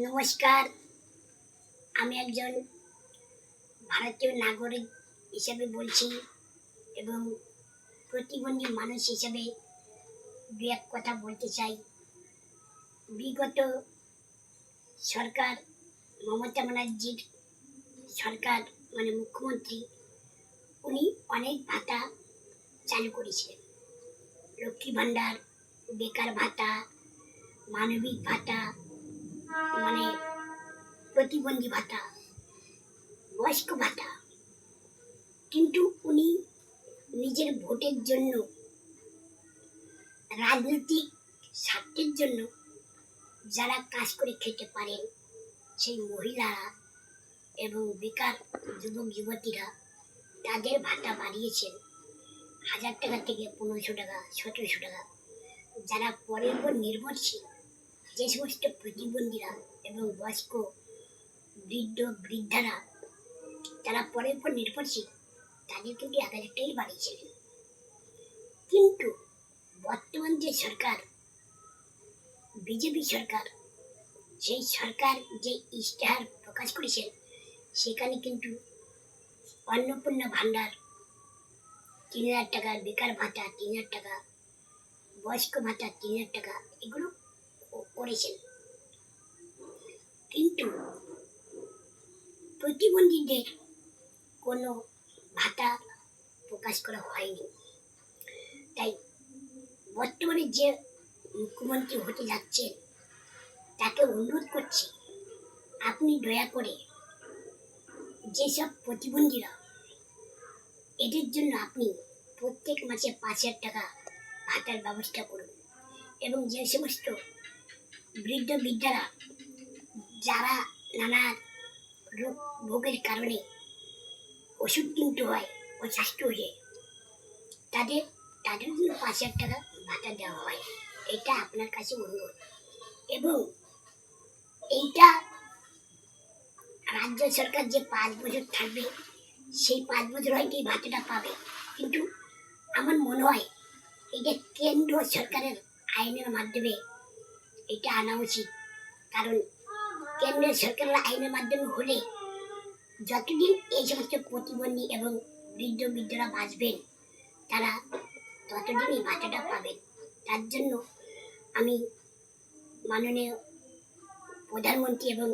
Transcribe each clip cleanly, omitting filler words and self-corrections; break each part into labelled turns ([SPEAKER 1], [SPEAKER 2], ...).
[SPEAKER 1] নমস্কার। আমি একজন ভারতীয় নাগরিক হিসেবে বলছি এবং প্রতিবন্ধী মানুষ হিসেবে দু এক কথা বলতে চাই। বিগত সরকার মমতা ব্যানার্জির সরকার মানে মুখ্যমন্ত্রী উনি অনেক ভাতা চালু করেছিলেন। লক্ষ্মী ভাণ্ডার, বেকার ভাতা, মানবিক ভাতা, মানে প্রতিবন্ধী ভাতা, বয়স্ক ভাতা। কিন্তু উনি নিজের ভোটের জন্য, রাজনৈতিক স্বার্থের জন্য যারা কাজ করে খেতে পারেন সেই মহিলারা এবং বেকার যুবক যুবতীরা তাদের ভাতা বাড়িয়েছেন 1000 টাকা থেকে 1500 টাকা, 1700 টাকা। যারা পরের উপর নির্ভরশীল, যে সমস্ত প্রতিবন্ধীরা এবং বয়স্ক বৃদ্ধারা তারা পরের উপর নির্ভরশীল, তাদের কিন্তু 1000 টাকাই বাড়িয়েছিলেন। কিন্তু বর্তমান যে সরকার, বিজেপি সরকার, সেই সরকার যে ইশতেহার প্রকাশ করেছেন সেখানে কিন্তু অন্নপূর্ণা ভাণ্ডার 3000 টাকা, বেকার ভাতা 3000 টাকা, বয়স্ক ভাতা 3000 টাকা এগুলো করেছেন। কিন্তু প্রতিবন্ধীদের কোনো ভাতা প্রকাশ করা হয়নি। তাই বর্তমানে যে মুখ্যমন্ত্রী হতে যাচ্ছেন তাকে অনুরোধ করছি, আপনি দয়া করে যেসব প্রতিবন্ধীরা, এদের জন্য আপনি প্রত্যেক মাসে 5000 টাকা ভাতার ব্যবস্থা করুন। এবং যে সমস্ত বৃদ্ধারা যারা নানা রোগ ভোগের কারণে ওষুধ কিনতে হয় অসুস্থ হয়ে, তাদের জন্য 5000 টাকা ভাতা দেওয়া হয়। এটা আপনার কাছে অনুরোধ। এবং এইটা রাজ্য সরকার যে 5 বছর থাকবে, সেই 5 বছর হয়তো এই ভাতাটা পাবে। কিন্তু আমার মনে হয় এটা কেন্দ্র সরকারের আইনের মাধ্যমে এটা আনা উচিত। কারণ কেন্দ্রীয় সরকারের আইনের মাধ্যমে হলে যতদিন এই সমস্ত প্রতিবন্ধী এবং বৃদ্ধরা বাঁচবেন তারা ততদিন এই ভাতাটা পাবেন। তার জন্য আমি মাননীয় প্রধানমন্ত্রী এবং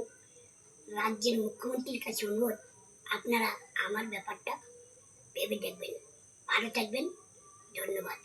[SPEAKER 1] রাজ্যের মুখ্যমন্ত্রীর কাছে অনুরোধ, আপনারা আমার ব্যাপারটা ভেবে দেখবেন। ভালো থাকবেন। ধন্যবাদ।